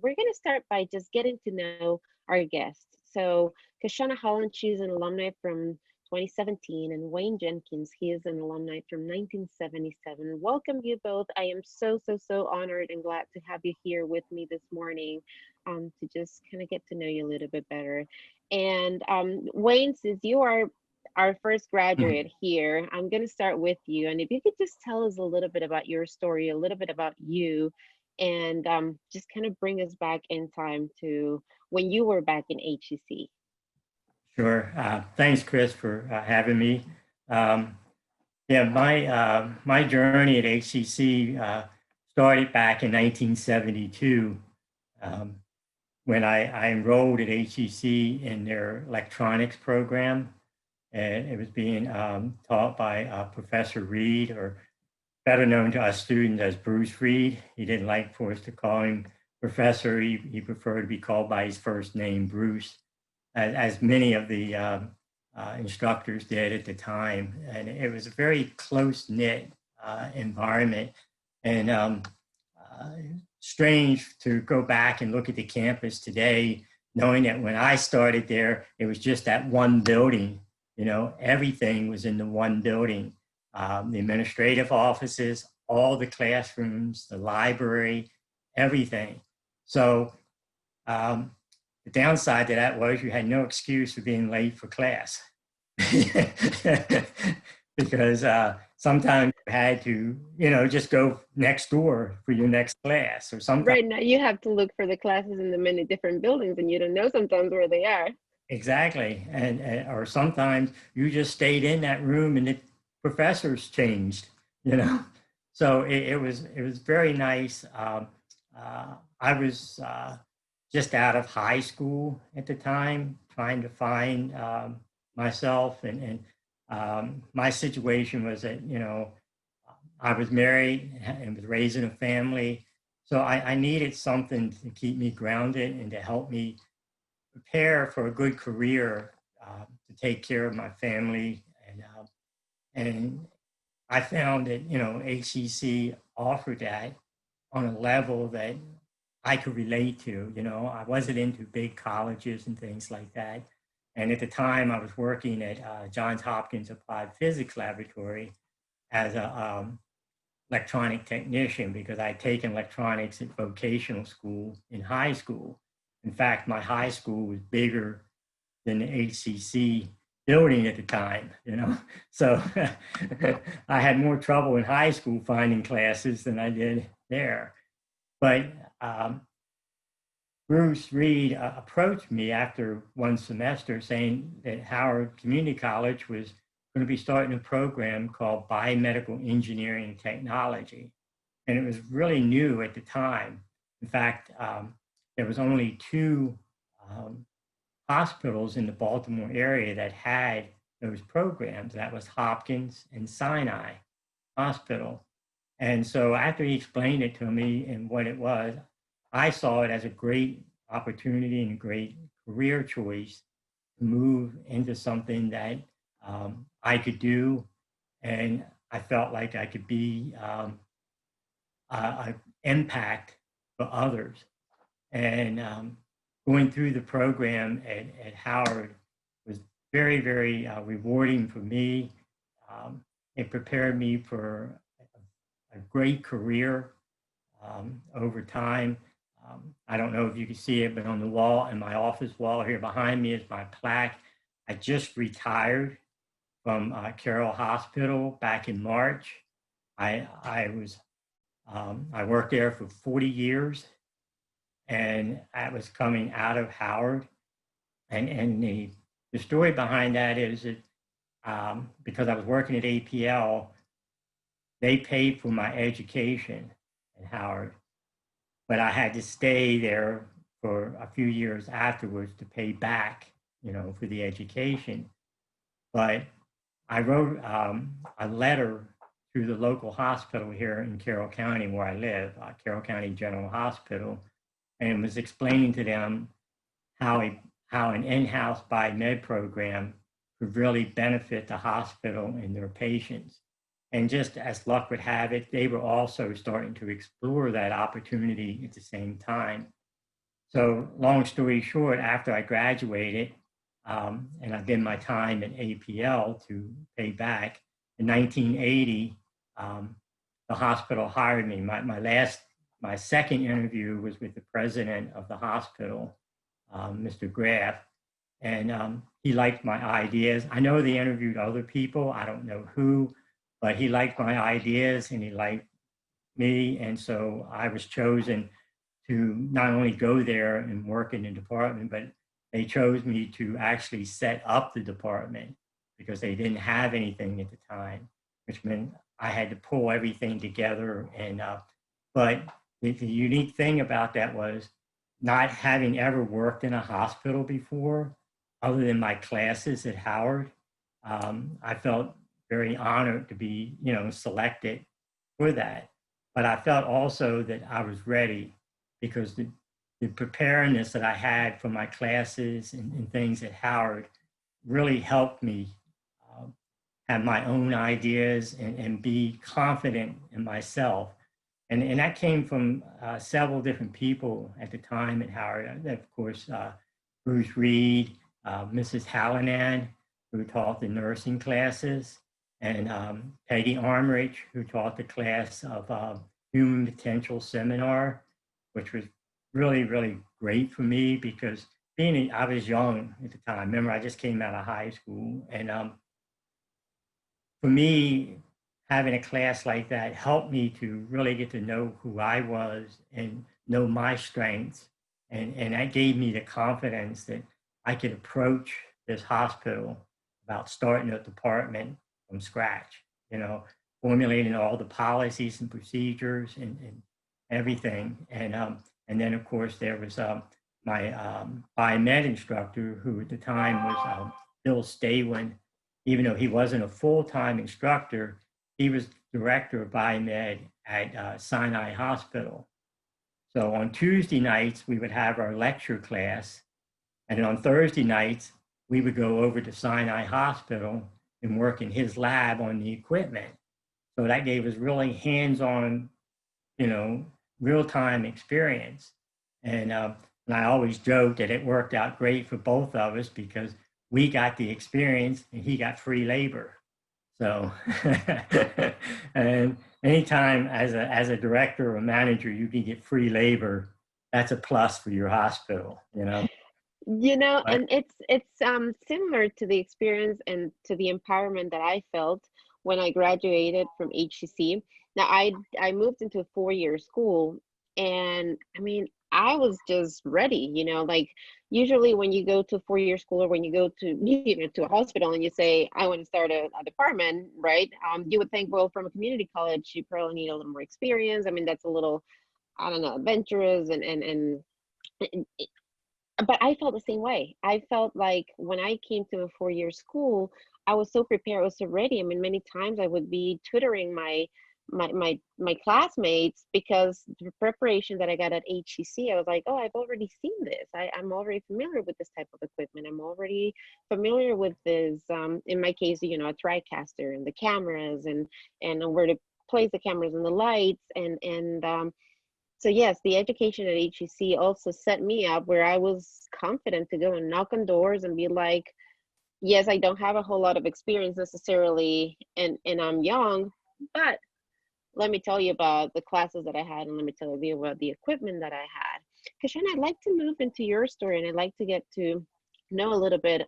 We're going to start by just getting to know our guests. So, Kashona Holland, she's an alumni from 2017, and Wayne Jenkins, he is an alumni from 1977. Welcome, you both. I am so honored and glad to have you here with me this morning to just kind of get to know you a little bit better. And Wayne, since you are our first graduate here, I'm going to start with you. And if you could just tell us a little bit about your story, a little bit about you, and just kind of bring us back in time to when you were back in HCC. Sure. Thanks, Cris, for having me. Um, yeah, my journey at HCC started back in 1972 um, when I enrolled at HCC in their electronics program, and it was being taught by Professor Reed, or better known to us students as Bruce Reed. He didn't like for us to call him Professor. He preferred to be called by his first name, Bruce, as many of the instructors did at the time. And it was a very close-knit environment. And strange to go back and look at the campus today, knowing that when I started there, it was just that one building. You know, everything was in the one building. The administrative offices, all the classrooms, the library, everything. So the downside to that was you had no excuse for being late for class because sometimes you had to, just go next door for your next class, or sometimes. Right now, you have to look for the classes in the many different buildings, and you don't know sometimes where they are. Exactly. And or sometimes you just stayed in that room and the professors changed. So it was very nice. I was just out of high school at the time, trying to find myself, and my situation was that I was married and was raising a family, so I needed something to keep me grounded and to help me prepare for a good career, to take care of my family, and I found that HCC offered that on a level that I could relate to. I wasn't into big colleges and things like that. And at the time, I was working at Johns Hopkins Applied Physics Laboratory as a electronic technician, because I'd taken electronics at vocational school in high school. In fact, my high school was bigger than the HCC building at the time. So I had more trouble in high school finding classes than I did there. But Bruce Reed approached me after one semester saying that Howard Community College was going to be starting a program called Biomedical Engineering and Technology. And it was really new at the time. In fact, there was only two hospitals in the Baltimore area that had those programs. That was Hopkins and Sinai Hospital. And so after he explained it to me and what it was, I saw it as a great opportunity and a great career choice to move into something that I could do, and I felt like I could be an impact for others. And going through the program at Howard was very rewarding for me. It prepared me for a great career over time. I don't know if you can see it, but on the wall, in my office wall here behind me, is my plaque. I just retired from Carroll Hospital back in March. I worked there for 40 years, and I was coming out of Howard. And the story behind that is that because I was working at APL, they paid for my education at Howard, but I had to stay there for a few years afterwards to pay back, for the education. But I wrote a letter through the local hospital here in Carroll County where I live, Carroll County General Hospital, and was explaining to them how an in-house biomed program could really benefit the hospital and their patients. And just as luck would have it, they were also starting to explore that opportunity at the same time. So long story short, after I graduated, and I did my time at APL to pay back, in 1980, the hospital hired me. My second interview was with the president of the hospital, Mr. Graff, and he liked my ideas. I know they interviewed other people, I don't know who, but he liked my ideas and he liked me. And so I was chosen to not only go there and work in the department, but they chose me to actually set up the department because they didn't have anything at the time, which meant I had to pull everything together. And but the unique thing about that was not having ever worked in a hospital before, other than my classes at Howard. I felt very honored to be, selected for that. But I felt also that I was ready because the preparedness that I had for my classes and things at Howard really helped me have my own ideas and be confident in myself. And that came from several different people at the time at Howard. Of course, Bruce Reed, Mrs. Hallinan, who taught the nursing classes, and Peggy Armrich, who taught the class of Human Potential Seminar, which was really, really great for me because I was young at the time. Remember, I just came out of high school. And for me, having a class like that helped me to really get to know who I was and know my strengths. And that gave me the confidence that I could approach this hospital about starting a department from scratch, formulating all the policies and procedures and everything. And then, of course, there was my biomed instructor, who at the time was Bill Staywin. Even though he wasn't a full-time instructor, he was director of biomed at Sinai Hospital. So on Tuesday nights, we would have our lecture class. And then on Thursday nights, we would go over to Sinai Hospital and work in his lab on the equipment. So that gave us really hands-on, real-time experience. And I always joke that it worked out great for both of us because we got the experience and he got free labor. So, and anytime as a director or a manager, you can get free labor, that's a plus for your hospital, But, and it's similar to the experience and to the empowerment that I felt when I graduated from HCC. Now I moved into a 4-year school, and I mean, I was just ready, like usually when you go to a 4-year school or when you go to, to a hospital and you say, I want to start a department, right? You would think, well, from a community college, you probably need a little more experience. I mean, that's a little, I don't know, adventurous but I felt the same way. I felt like when I came to a 4-year school, I was so prepared, I was so ready. I mean, many times I would be tutoring my classmates because the preparation that I got at HCC, I was like, oh, I've already seen this. I'm already familiar with this type of equipment. I'm already familiar with this, in my case, a TriCaster and the cameras and where to place the cameras and the lights. So yes, the education at HCC also set me up where I was confident to go and knock on doors and be like, yes, I don't have a whole lot of experience necessarily, and I'm young, but let me tell you about the classes that I had, and let me tell you about the equipment that I had. Kashona, I'd like to move into your story, and I'd like to get to know a little bit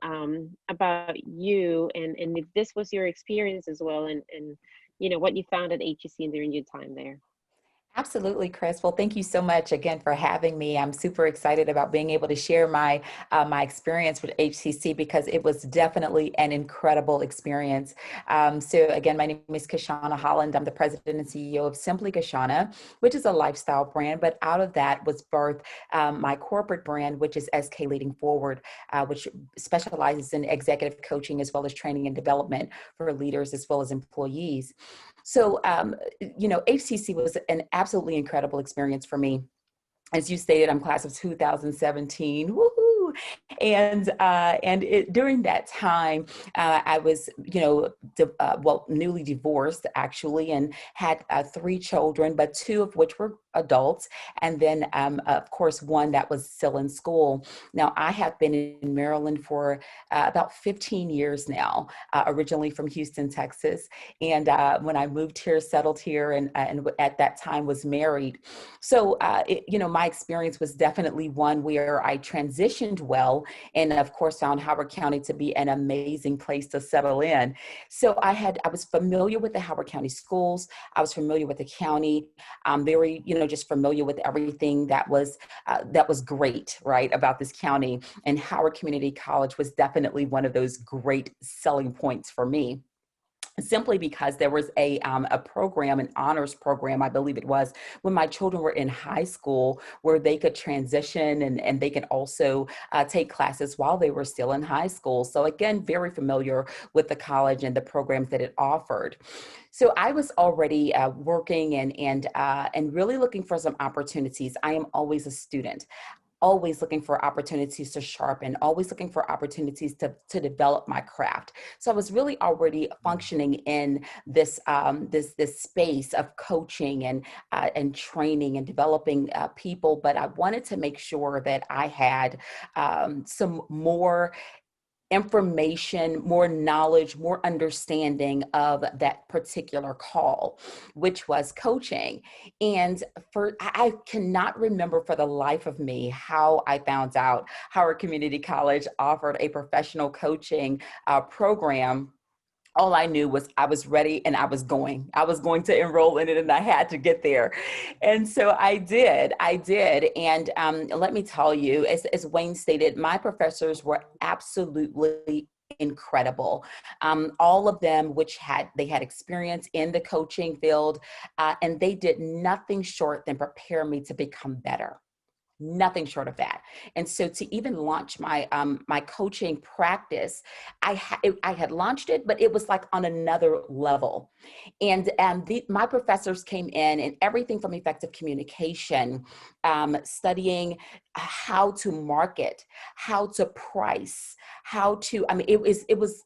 about you and if this was your experience as well, and what you found at HCC during your time there. Absolutely, Cris. Well, thank you so much again for having me. I'm super excited about being able to share my experience with HCC because it was definitely an incredible experience. So again, my name is Kashona Holland. I'm the president and CEO of Simply Kashona, which is a lifestyle brand. But out of that was birthed my corporate brand, which is SK Leading Forward, which specializes in executive coaching as well as training and development for leaders as well as employees. So, HCC was an absolutely incredible experience for me. As you stated, I'm class of 2017. Woohoo! During that time, I was, newly divorced actually, and had 3 children, but 2 of which were adults, and then of course one that was still in school. Now I have been in Maryland for about 15 years now, originally from Houston, Texas, and when I moved here, settled here, and at that time was married. So my experience was definitely one where I transitioned well, and of course found Howard County to be an amazing place to settle in. So I was familiar with the Howard County schools. I was familiar with the county. I'm very, just familiar with everything that was great, right, about this county. And Howard Community College was definitely one of those great selling points for me, simply because there was a program, an honors program, I believe it was, when my children were in high school, where they could transition and they could also take classes while they were still in high school. So again, very familiar with the college and the programs that it offered. So I was already working and really looking for some opportunities. I am always a student, always looking for opportunities to sharpen, always looking for opportunities to develop my craft. So I was really already functioning in this this space of coaching and training and developing people, but I wanted to make sure that I had some more information, more knowledge, more understanding of that particular call, which was coaching. And I cannot remember for the life of me how I found out Howard Community College offered a professional coaching program. All I knew was I was ready and I was going to enroll in it, and I had to get there. And so I did. And let me tell you, as Wayne stated, my professors were absolutely incredible. All of them, they had experience in the coaching field, and they did nothing short than prepare me to become better. Nothing short of that. And so to even launch my my coaching practice, I had launched it, but it was like on another level. And my professors came in, and everything from effective communication, studying how to market, how to price, it was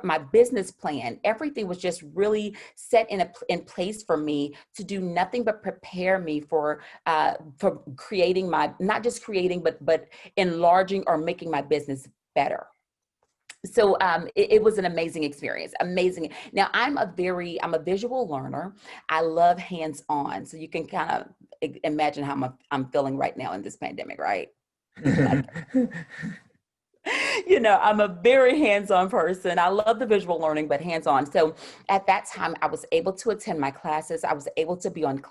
my business plan, everything was just really set in place for me to do nothing but prepare me for creating not just creating, but enlarging or making my business better. So it was an amazing experience. Amazing. Now I'm a visual learner. I love hands-on. So you can kind of imagine how I'm feeling right now in this pandemic, right? I'm a very hands-on person. I love the visual learning, but hands-on. So at that time, I was able to attend my classes. I was able to be on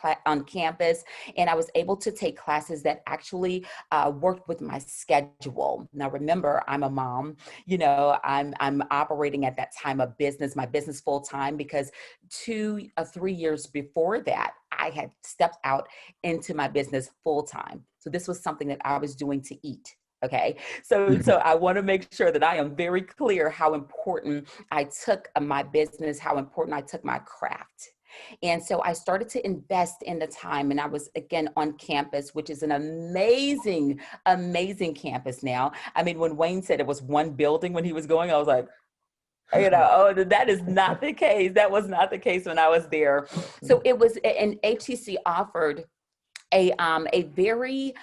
campus, and I was able to take classes that actually worked with my schedule. Now, remember, I'm a mom. I'm operating at that time my business full time, because 2 or 3 years before that, I had stepped out into my business full time. So this was something that I was doing to eat. Okay. So I want to make sure that I am very clear how important I took my business, how important I took my craft. And so I started to invest in the time, and I was again on campus, which is an amazing, amazing campus now. I mean, when Wayne said it was one building when he was going, I was like, oh, that is not the case. That was not the case when I was there. So it was, and HTC offered a very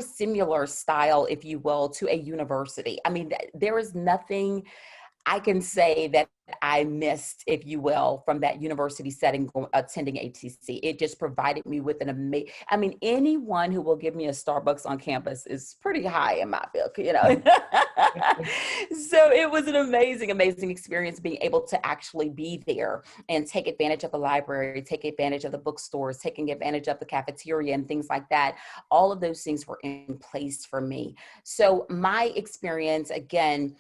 similar style, if you will, to a university. I mean, there is nothing I can say that I missed, if you will, from that university setting, attending HTC. It just provided me with anyone who will give me a Starbucks on campus is pretty high in my book, So it was an amazing, amazing experience being able to actually be there and take advantage of the library, take advantage of the bookstores, taking advantage of the cafeteria and things like that. All of those things were in place for me. So my experience, again,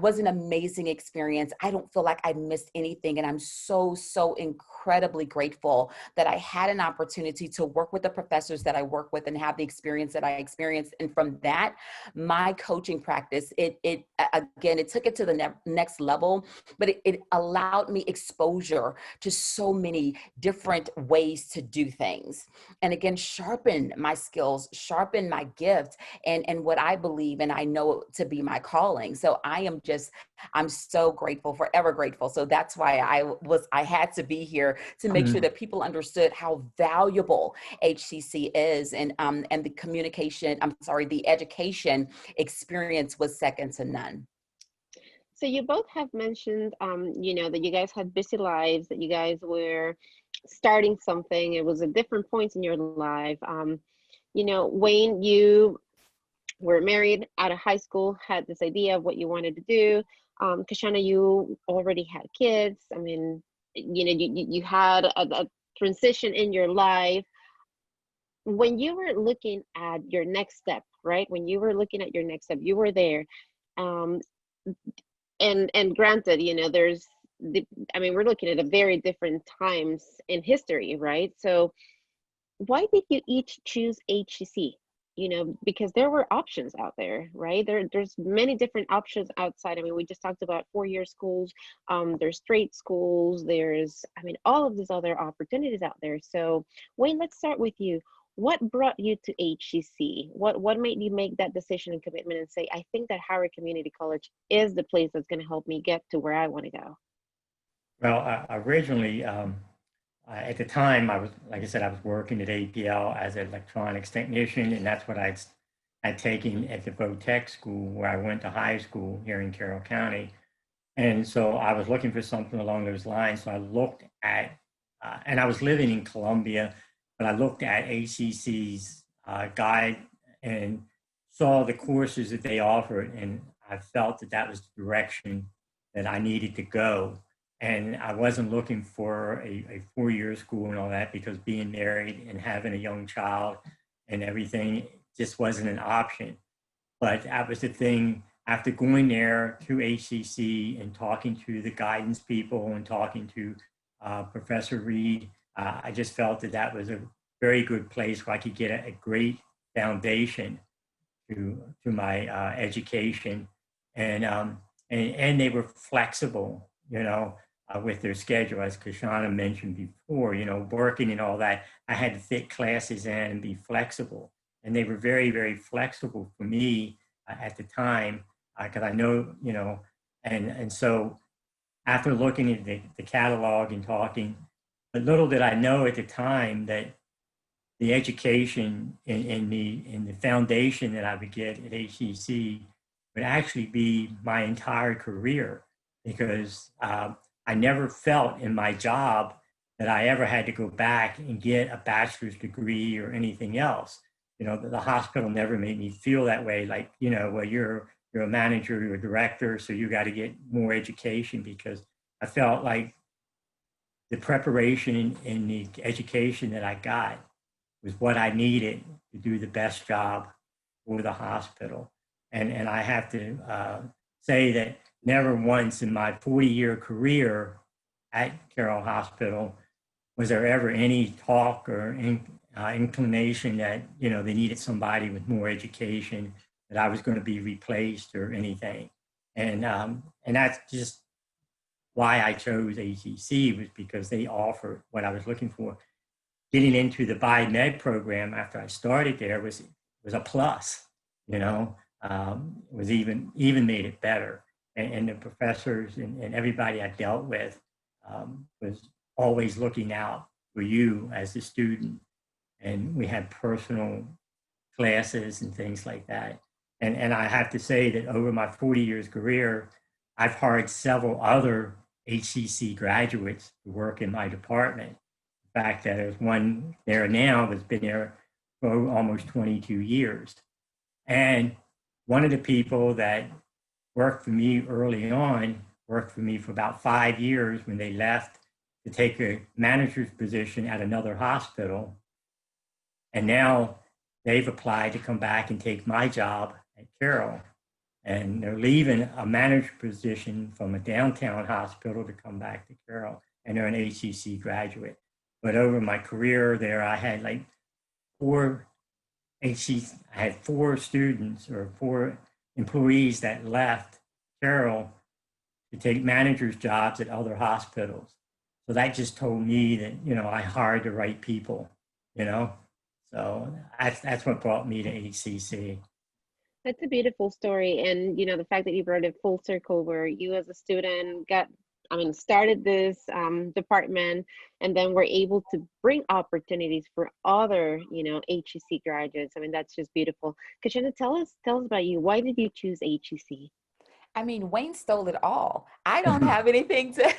was an amazing experience. I don't feel like I missed anything, and I'm so incredibly incredibly grateful that I had an opportunity to work with the professors that I work with and have the experience that I experienced. And from that, my coaching practice, it took it to the next level, but it allowed me exposure to so many different ways to do things. And again, sharpen my skills, sharpen my gift, and what I believe and I know to be my calling. So I'm so grateful, forever grateful. So that's why I had to be here to make sure that people understood how valuable HCC is, and the communication, the education experience was second to none. So you both have mentioned, that you guys had busy lives, that you guys were starting something. It was at different points in your life. Wayne, you were married out of high school, had this idea of what you wanted to do. Kashona, you already had kids. I mean, you had a transition in your life. When you were looking at your next step, right? When you were looking at your next step, you were there. And granted, we're looking at a very different times in history, right? So why did you each choose HCC? Because there were options out there, right? There's many different options outside. I mean, we just talked about 4-year schools. There's straight schools. There's, all of these other opportunities out there. So Wayne, let's start with you. What brought you to HCC? What made you make that decision and commitment and say, I think that Howard Community College is the place that's going to help me get to where I want to go? Well, originally, at the time, I was working at APL as an electronics technician, and that's what I'd taken at the Vo-Tech school where I went to high school here in Carroll County. And so I was looking for something along those lines. So I looked at, and I was living in Columbia, but I looked at ACC's guide and saw the courses that they offered, and I felt that was the direction that I needed to go. And I wasn't looking for a 4-year school and all that, because being married and having a young child and everything just wasn't an option. But that was the thing, after going there to HCC and talking to the guidance people and talking to Professor Reed, I just felt that was a very good place where I could get a great foundation to my education. And they were flexible, with their schedule, as Kashona mentioned before, working and all that. I had to fit classes in and be flexible. And they were very, very flexible for me at the time, because I know, and so after looking at the catalog and talking, but little did I know at the time that the education in the foundation that I would get at HCC would actually be my entire career, because I never felt in my job that I ever had to go back and get a bachelor's degree or anything else. The hospital never made me feel that way, like, well, you're a manager, you're a director, so you got to get more education, because I felt like the preparation in the education that I got was what I needed to do the best job for the hospital. And I have to say that never once in my 40-year career at Carroll Hospital was there ever any talk or inclination that, they needed somebody with more education, that I was going to be replaced or anything. And that's just why I chose HCC, was because they offered what I was looking for. Getting into the biomed program after I started there was a plus, was even made it better. And the professors and everybody I dealt with was always looking out for you as a student. And we had personal classes and things like that. And I have to say that over my 40 years career, I've hired several other HCC graduates to work in my department. The fact that there's one there now that's been there for almost 22 years. And one of the people that worked for me early on, worked for me for about 5 years when they left to take a manager's position at another hospital. And now they've applied to come back and take my job at Carroll. And they're leaving a manager position from a downtown hospital to come back to Carroll. and they're an HCC graduate. But over my career there, I had like four HCC, I had four students or four employees that left Carroll to take managers' jobs at other hospitals. So that just told me that, you know, I hired the right people, you know. So that's what brought me to HCC. That's a beautiful story. And, you know, the fact that you brought it full circle where you as a student started this department and then were able to bring opportunities for other, you know, HEC graduates. I mean, that's just beautiful. Kashona, tell us about you. Why did you choose HEC? I mean, Wayne stole it all. I don't have anything to,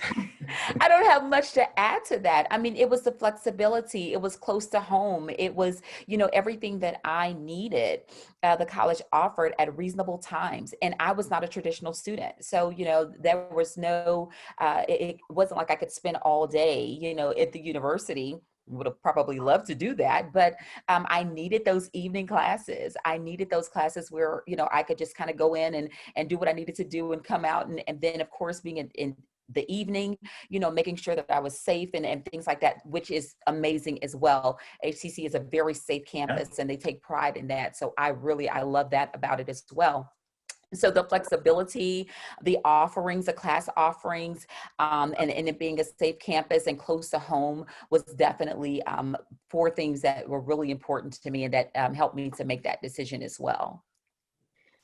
I don't have much to add to that. I mean, it was the flexibility. It was close to home. It was, you know, everything that I needed, the college offered at reasonable times. And I was not a traditional student. So, you know, there was no, it wasn't like I could spend all day, you know, at the university. Would have probably loved to do that, but I needed those evening classes. I needed those classes where, you know, I could just kind of go in and do what I needed to do and come out. And then of course, being in the evening, you know, making sure that I was safe and things like that, which is amazing as well. HCC is a very safe campus and they take pride in that. So I love that about it as well. So the flexibility, the offerings, the class offerings, and it being a safe campus and close to home was definitely four things that were really important to me and that helped me to make that decision as well.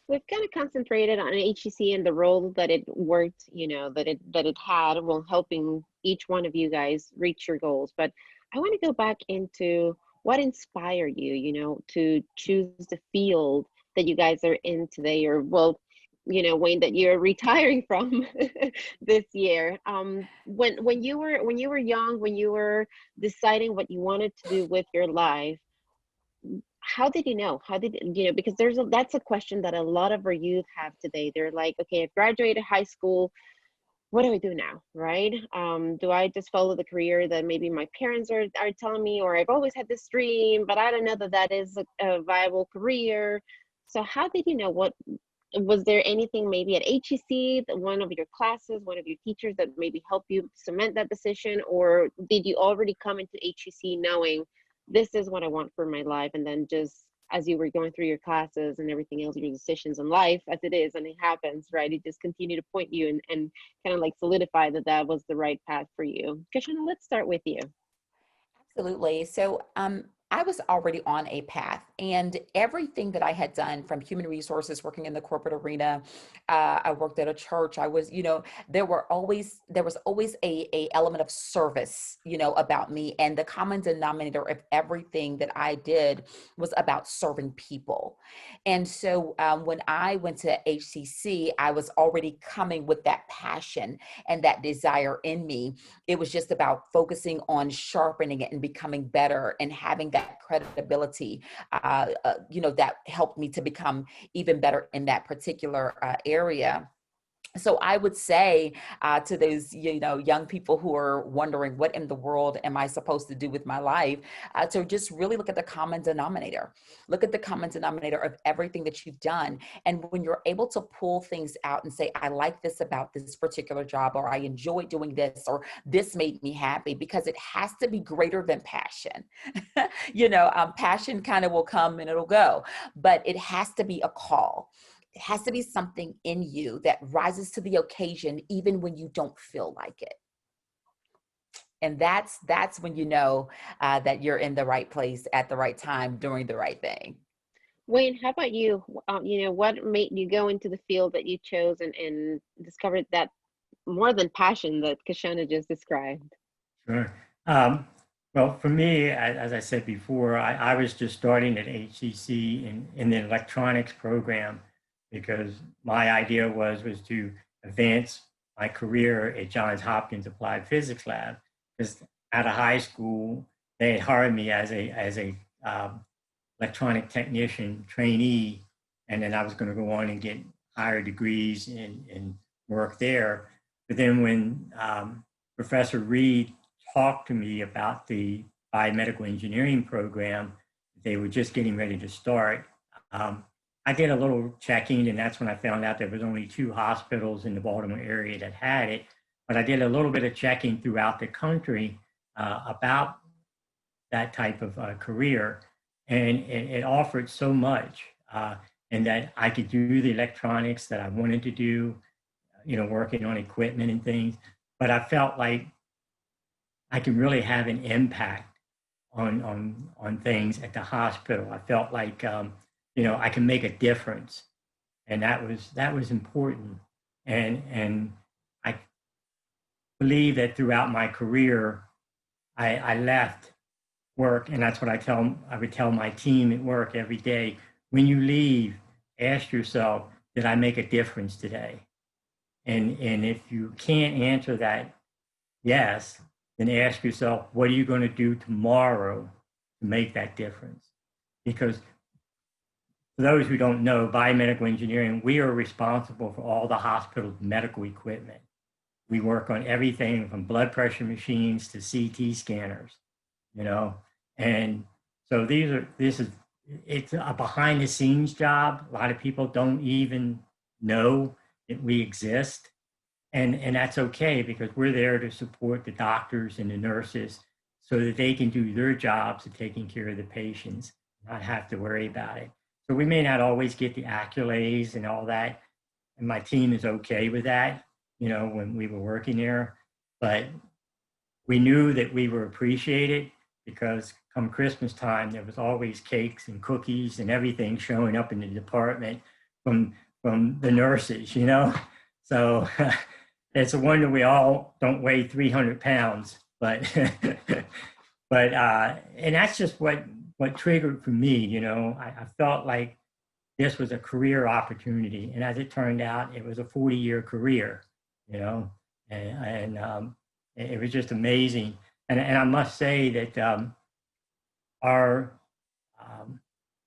We've kind of concentrated on HEC and the role that it worked, you know, that it had while helping each one of you guys reach your goals. But I want to go back into what inspired you, you know, to choose the field that you guys are in today, or well, you know, Wayne, that you're retiring from this year. When you were young, when you were deciding what you wanted to do with your life, how did you know? How did you know? Because that's a question that a lot of our youth have today. They're like, okay, I've graduated high school. What do I do now, right? Do I just follow the career that maybe my parents are telling me, or I've always had this dream, but I don't know that that is a viable career. So how did you know? What was there anything maybe at HEC, one of your classes, one of your teachers that maybe helped you cement that decision, or did you already come into HEC knowing this is what I want for my life, and then just as you were going through your classes and everything else, your decisions in life, as it is, and it happens, right? It just continued to point you and kind of like solidify that that was the right path for you. Kashona, let's start with you. Absolutely. So I was already on a path, and everything that I had done from human resources, working in the corporate arena, I worked at a church. I was, you know, there was always a element of service, you know, about me, and the common denominator of everything that I did was about serving people. And so when I went to HCC, I was already coming with that passion and that desire in me. It was just about focusing on sharpening it and becoming better and having that credibility, you know, that helped me to become even better in that particular area. So I would say to those, you know, young people who are wondering, what in the world am I supposed to do with my life? To just really look at the common denominator. Look at the common denominator of everything that you've done. And when you're able to pull things out and say, I like this about this particular job, or I enjoy doing this, or this made me happy, because it has to be greater than passion. You know, passion kind of will come and it'll go, but it has to be a call. It has to be something in you that rises to the occasion, even when you don't feel like it. And that's when you know that you're in the right place at the right time, doing the right thing. Wayne, how about you? You know, what made you go into the field that you chose and discovered that more than passion that Kashona just described? Sure. Well, for me, as I said before, I was just starting at HCC in the electronics program, because my idea was to advance my career at Johns Hopkins Applied Physics Lab. Because out of high school, they had hired me as a electronic technician trainee, and then I was going to go on and get higher degrees and work there. But then when Professor Reed talked to me about the biomedical engineering program they were just getting ready to start, I did a little checking, and that's when I found out there was only 2 hospitals in the Baltimore area that had it. but I did a little bit of checking throughout the country about that type of career, and it offered so much, and that I could do the electronics that I wanted to do, working on equipment and things. But I felt like I could really have an impact on things at the hospital. I felt like I can make a difference, and that was important. And I believe that throughout my career, I left work, and that's what I would tell my team at work every day. When you leave, ask yourself, did I make a difference today? And if you can't answer that yes, then ask yourself, what are you going to do tomorrow to make that difference? Because for those who don't know, biomedical engineering, we are responsible for all the hospital's medical equipment. We work on everything from blood pressure machines to CT scanners, and so it's a behind the scenes job. A lot of people don't even know that we exist. And that's okay, because we're there to support the doctors and the nurses so that they can do their jobs of taking care of the patients, not have to worry about it. So we may not always get the accolades and all that. And my team is okay with that, when we were working there. But we knew that we were appreciated, because come Christmas time, there was always cakes and cookies and everything showing up in the department from the nurses, So it's a wonder we all don't weigh 300 pounds, but and that's just what triggered for me. I felt like this was a career opportunity, and as it turned out, it was a 40-year career. And it was just amazing. And I must say that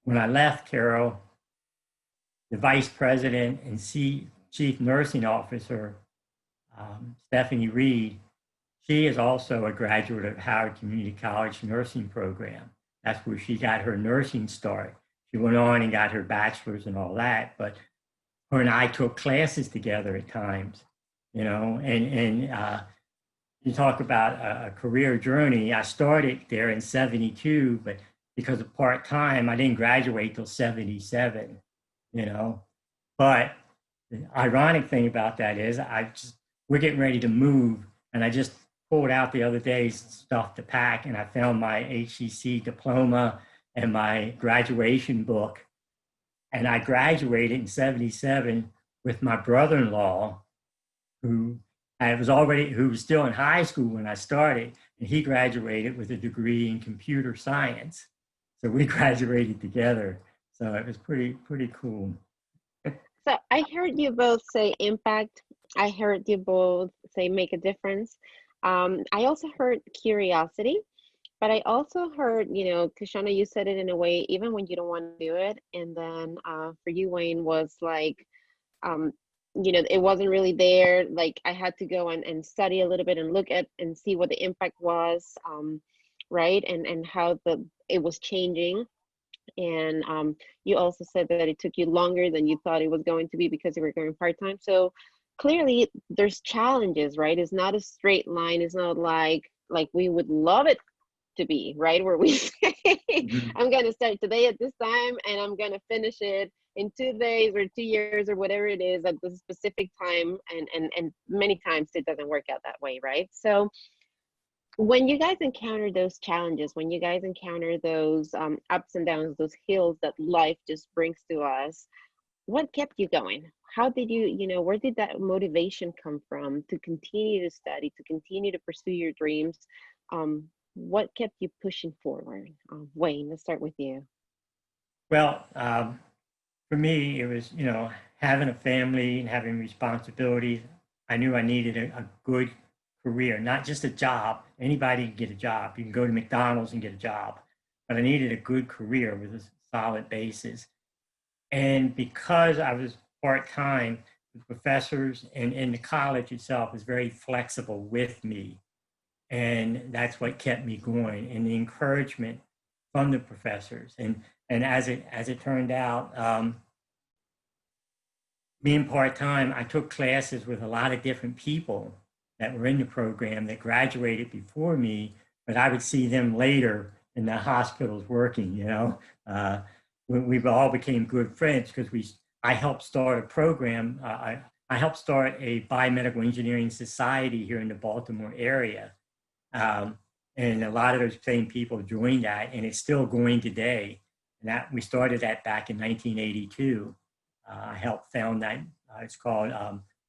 when I left, Carol, the vice president and chief nursing officer, Stephanie Reed, she is also a graduate of Howard Community College nursing program. That's where she got her nursing start. She went on and got her bachelor's and all that, but her and I took classes together at times, and you talk about a career journey. I started there in 72, but because of part-time, I didn't graduate till 77, But the ironic thing about that is we're getting ready to move, and I just pulled out the other day stuff to pack, and I found my HCC diploma and my graduation book. And I graduated in 77 with my brother-in-law, who was still in high school when I started, and he graduated with a degree in computer science. So we graduated together. So it was pretty cool. So I heard you both say impact. I heard you both say make a difference. I also heard curiosity, but I also heard, Kashona, you said it in a way, even when you don't want to do it. And then for you, Wayne, was like, it wasn't really there. Like I had to go and study a little bit and look at and see what the impact was, right? And how it was changing. And you also said that it took you longer than you thought it was going to be because you were going part-time. So clearly there's challenges, right? It's not a straight line. It's not like we would love it to be, right? Where we say, I'm going to start today at this time and I'm going to finish it in 2 days or 2 years or whatever it is at the specific time. And many times it doesn't work out that way, right? So when you guys encounter those challenges, when you guys encounter those ups and downs, those hills that life just brings to us, what kept you going? How did where did that motivation come from to continue to study, to continue to pursue your dreams? What kept you pushing forward? Wayne, let's start with you. Well, for me, it was, having a family and having responsibilities. I knew I needed a good career, not just a job. Anybody can get a job. You can go to McDonald's and get a job, but I needed a good career with a solid basis. And because I was part-time, the professors and the college itself was very flexible with me. And that's what kept me going, and the encouragement from the professors. And as it turned out, being part-time, I took classes with a lot of different people. that were in the program that graduated before me, but I would see them later in the hospitals working, you know. We all became good friends because I helped start a program. I helped start a biomedical engineering society here in the Baltimore area. And a lot of those same people joined that, and it's still going today. And that we started that back in 1982. I helped found that. It's called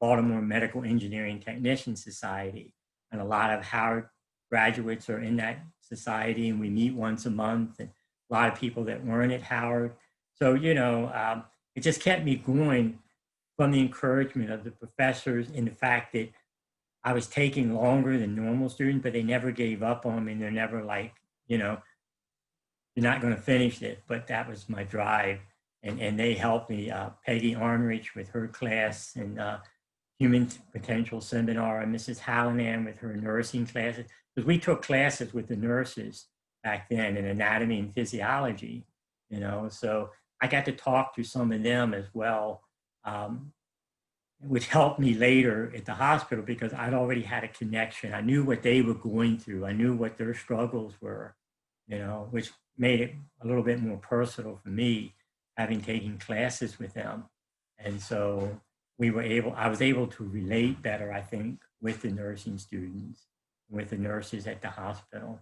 Baltimore Medical Engineering Technician Society, and a lot of Howard graduates are in that society, and we meet once a month. And a lot of people that weren't at Howard. So it just kept me going from the encouragement of the professors and the fact that I was taking longer than normal students, but they never gave up on me. And they're never like, you're not going to finish it. But that was my drive. And they helped me. Peggy Armrich with her class and Human Potential Seminar, and Mrs. Hallinan with her nursing classes. Because we took classes with the nurses back then in anatomy and physiology, So I got to talk to some of them as well. Which helped me later at the hospital because I'd already had a connection. I knew what they were going through. I knew what their struggles were, which made it a little bit more personal for me, having taken classes with them. And so I was able to relate better, I think, with the nursing students, with the nurses at the hospital.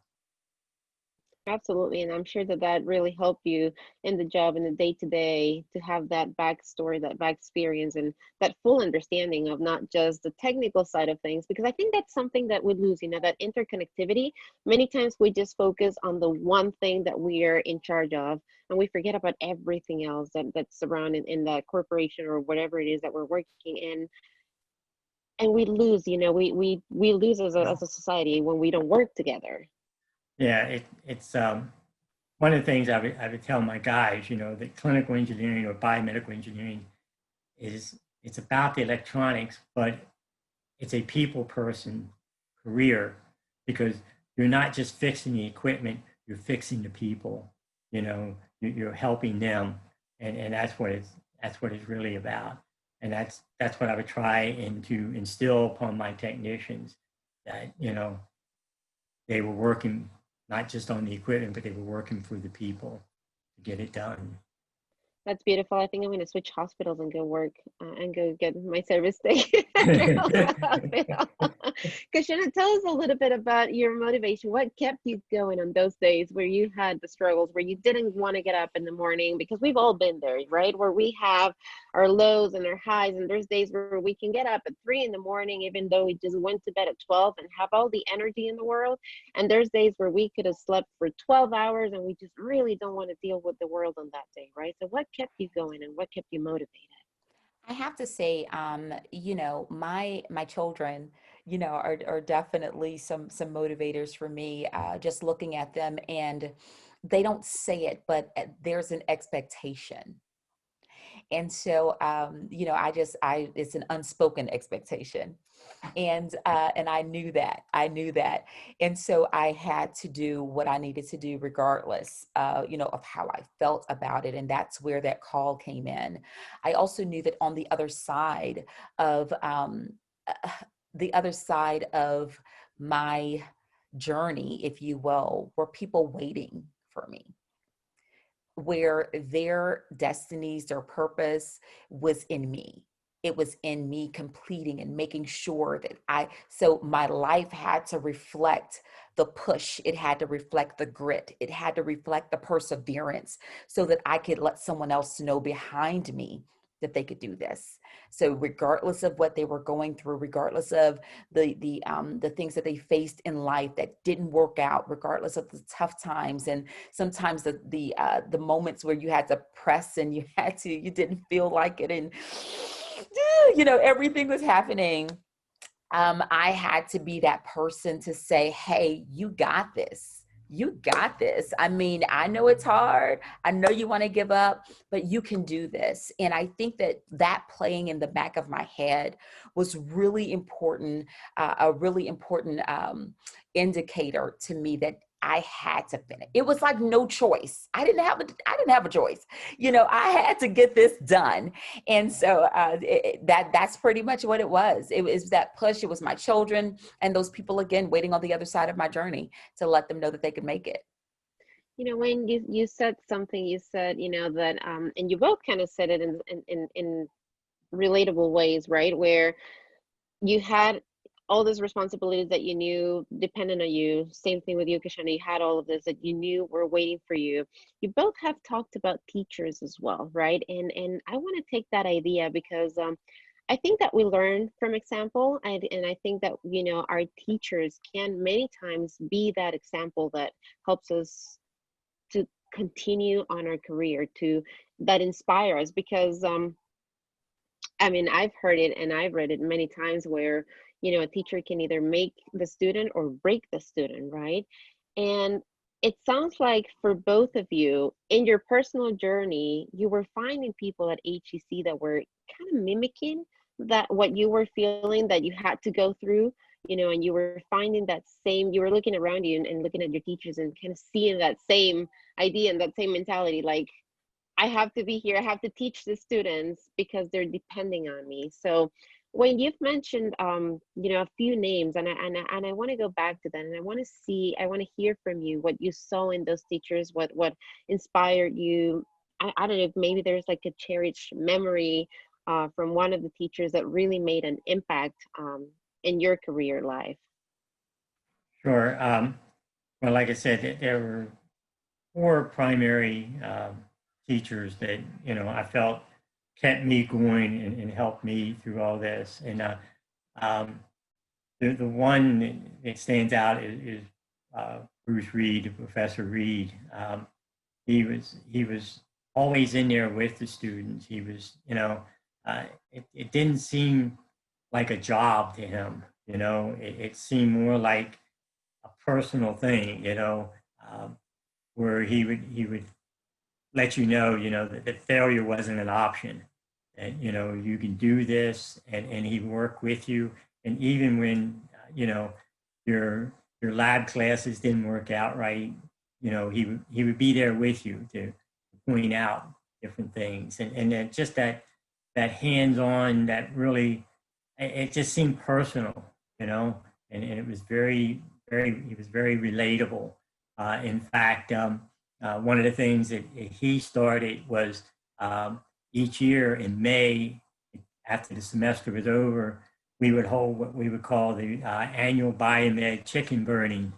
Absolutely. And I'm sure that really helped you in the job, in the day-to-day, to have that backstory, that back experience, and that full understanding of not just the technical side of things, because I think that's something that we lose, that interconnectivity. Many times we just focus on the one thing that we are in charge of, and we forget about everything else that's surrounded in that corporation or whatever it is that we're working in. And we lose, we lose as a society when we don't work together. Yeah, it's one of the things I would tell my guys, that clinical engineering or biomedical engineering it's about the electronics, but it's a people person career because you're not just fixing the equipment, you're fixing the people, you're helping them. And that's what it's really about. And that's what I would try and to instill upon my technicians that, they were working not just on the equipment, but they were working for the people to get it done. That's beautiful. I think I'm going to switch hospitals and go work and go get my service day. Kashona, tell us a little bit about your motivation. What kept you going on those days where you had the struggles, where you didn't want to get up in the morning? Because we've all been there, right? Where we have our lows and our highs, and there's days where we can get up at 3 in the morning, even though we just went to bed at 12 and have all the energy in the world. And there's days where we could have slept for 12 hours and we just really don't want to deal with the world on that day, right? So what kept you going and what kept you motivated? I have to say, my children, are definitely some motivators for me. Just looking at them, and they don't say it, but there's an expectation. And so, it's an unspoken expectation. And I knew that. And so I had to do what I needed to do regardless, of how I felt about it. And that's where that call came in. I also knew that on the other side of, my journey, if you will, were people waiting for me, where their destinies, their purpose was in me. It was in me completing and making sure that so my life had to reflect the push. It had to reflect the grit. It had to reflect the perseverance so that I could let someone else know behind me that they could do this. So regardless of what they were going through, regardless of the things that they faced in life that didn't work out, regardless of the tough times, and sometimes the moments where you had to press and you didn't feel like it, and everything was happening. I had to be that person to say, hey, you got this. You got this. I mean, I know it's hard. I know you want to give up, but you can do this. And I think that playing in the back of my head was really important, a really important indicator to me that I had to finish. It was like no choice. I didn't have a choice. You know, I had to get this done. And so that's pretty much what it was. It was that push. It was my children and those people, again, waiting on the other side of my journey to let them know that they could make it. You know, Wayne, you said something, you said, you know, that, and you both kind of said it in relatable ways, right? Where you had all those responsibilities that you knew depended on you. Same thing with you, Kashona. You had all of this that you knew were waiting for you. You both have talked about teachers as well, right? And I want to take that idea because I think that we learn from example, and I think that, you know, our teachers can many times be that example that helps us to continue on our career, to that inspire us. Because I mean, I've heard it and I've read it many times where, you know, a teacher can either make the student or break the student, right? And it sounds like for both of you, in your personal journey, you were finding people at HEC that were kind of mimicking that what you were feeling that you had to go through, you know, and you were finding that same, you were looking around you and looking at your teachers and kind of seeing that same idea and that same mentality, like, I have to be here. I have to teach the students because they're depending on me. So, Wayne, you've mentioned, you know, a few names, and I want to go back to that, and I want to see, I want to hear from you what you saw in those teachers, what inspired you. I don't know if maybe there's like a cherished memory from one of the teachers that really made an impact in your career life. Sure. Well, like I said, there were four primary teachers that, you know, I felt kept me going and helped me through all this. And um, the one that stands out is Bruce Reed, Professor Reed. He was always in there with the students. He was, you know, it didn't seem like a job to him. You know, it seemed more like a personal thing. You know, where he would let you know that failure wasn't an option. And, you know, you can do this, and he worked with you. And even when, you know, your lab classes didn't work out right, you know, he would be there with you to point out different things. And then just that hands-on, that really, it just seemed personal, you know, and it was he was very relatable. In fact, one of the things that he started was each year in May, after the semester was over, we would hold what we would call the annual biomed chicken burning,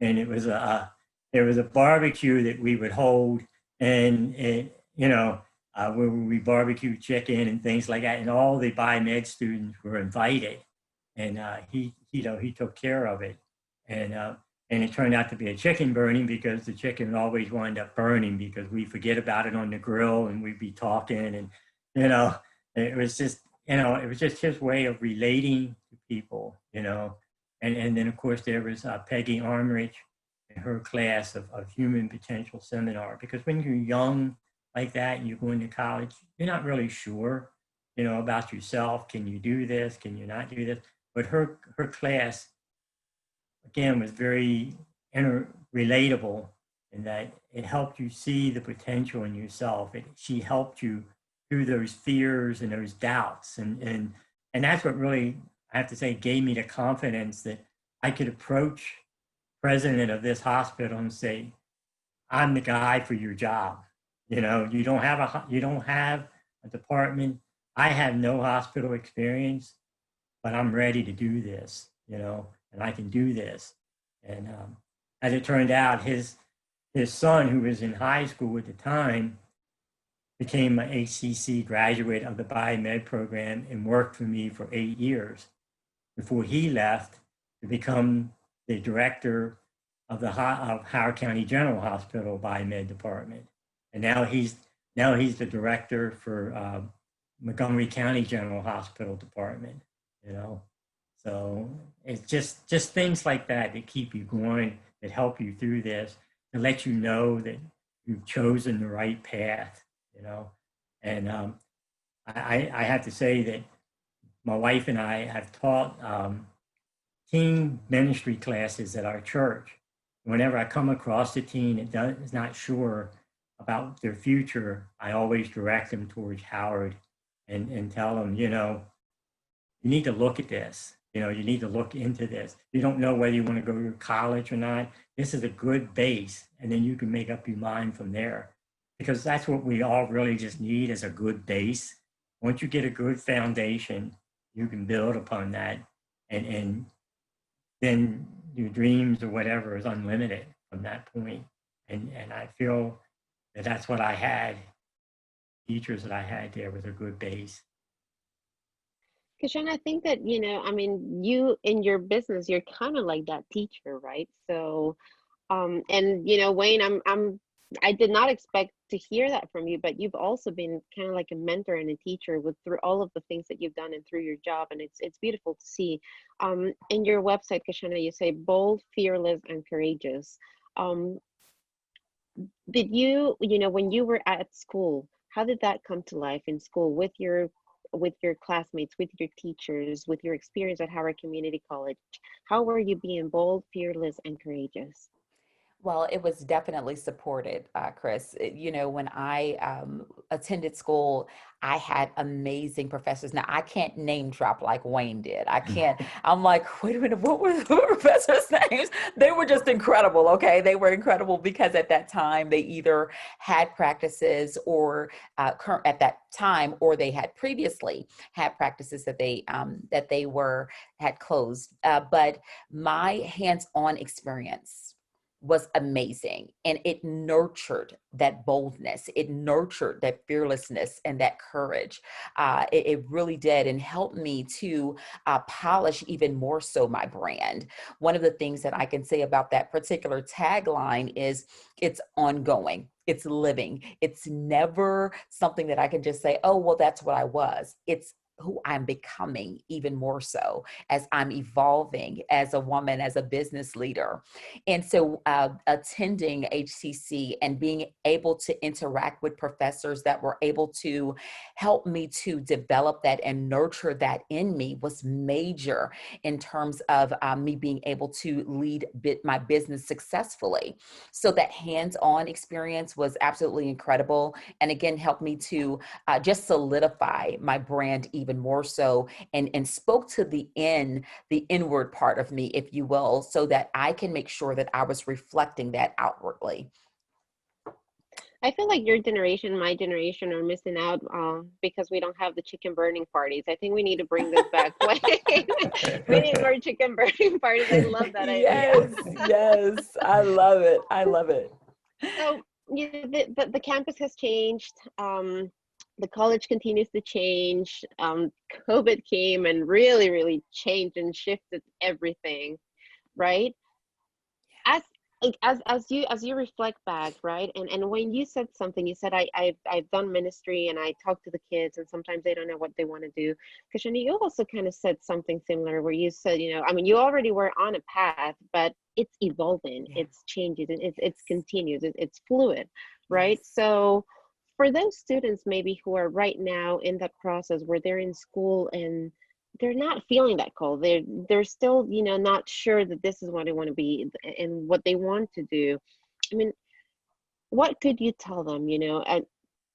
and it was there was a barbecue that we would hold, and you know, where we barbecue chicken and things like that, and all the biomed students were invited, and he took care of it, and it turned out to be a chicken burning because the chicken always wound up burning because we forget about it on the grill and we'd be talking, and you know, it was just, you know, it was just his way of relating to people, you know. And then of course there was Peggy Armrich in her class of human potential seminar, because when you're young like that and you're going to college, you're not really sure, you know, about yourself. Can you do this? Can you not do this? But her class, again, was very relatable in that it helped you see the potential in yourself. She helped you through those fears and those doubts. And that's what really, I have to say, gave me the confidence that I could approach president of this hospital and say, I'm the guy for your job. You know, you don't have a department. I have no hospital experience, but I'm ready to do this, you know, and I can do this. And as it turned out, his son, who was in high school at the time, became an HCC graduate of the biomed program and worked for me for 8 years before he left to become the director of the Howard County General Hospital biomed department. And now he's the director for Montgomery County General Hospital department, you know. So it's just things like that that keep you going, that help you through this, and let you know that you've chosen the right path, you know. And I have to say that my wife and I have taught teen ministry classes at our church Whenever I come across a teen that is not sure about their future, I always direct them towards Howard and tell them, you know, you need to look at this. You know, you need to look into this. You don't know whether you want to go to college or not. This is a good base, and then you can make up your mind from there. Because that's what we all really just need is a good base. Once you get a good foundation, you can build upon that, and then your dreams or whatever is unlimited from that point. And I feel that that's what I had. Teachers that I had there with a good base. Kashona, I think that, you know, I mean, you in your business, you're kind of like that teacher, right? So, and you know, Wayne, I did not expect to hear that from you, but you've also been kind of like a mentor and a teacher with through all of the things that you've done and through your job, and it's beautiful to see. In your website, Kashona, you say bold, fearless, and courageous. Um, did you know, when you were at school, how did that come to life in school with your classmates, with your teachers, with your experience at Howard Community College? How were you being bold, fearless, and courageous? Well, it was definitely supported, Cris. You know, when I attended school, I had amazing professors. Now, I can't name drop like Wayne did. I can't. I'm like, wait a minute, what were the professors' names? They were just incredible, okay? They were incredible because at that time, they either had practices or at that time, or they had previously had practices that they had closed. But my hands-on experience was amazing, and it nurtured that boldness, it nurtured that fearlessness and that courage. It really did, and helped me to polish even more so my brand. One of the things that I can say about that particular tagline is it's ongoing, it's living. It's never something that I can just say, oh, well, that's what I was. It's who I'm becoming even more so as I'm evolving as a woman, as a business leader. And so attending HCC and being able to interact with professors that were able to help me to develop that and nurture that in me was major in terms of me being able to lead my business successfully. So that hands-on experience was absolutely incredible. And again, helped me to just solidify my brand even more so, and spoke to the inward part of me, if you will, so that I can make sure that I was reflecting that outwardly. I feel like your generation, my generation, are missing out because we don't have the chicken burning parties. I think we need to bring this back. We need more chicken burning parties. I love that idea. Yes, yes, I love it. I love it. So, you know, the campus has changed. The college continues to change. COVID came and really, really changed and shifted everything, right? As as you reflect back, right? And when you said something, you said I've done ministry and I talk to the kids and sometimes they don't know what they want to do. Kashona, you also kind of said something similar where you said, you know, I mean, you already were on a path, but it's evolving, Yeah. it's changing, it's continuous, it's fluid, right? Yes. So for those students maybe who are right now in that process where they're in school and they're not feeling that call, they're still, you know, not sure that this is what they want to be and what they want to do. I mean, what could you tell them, you know,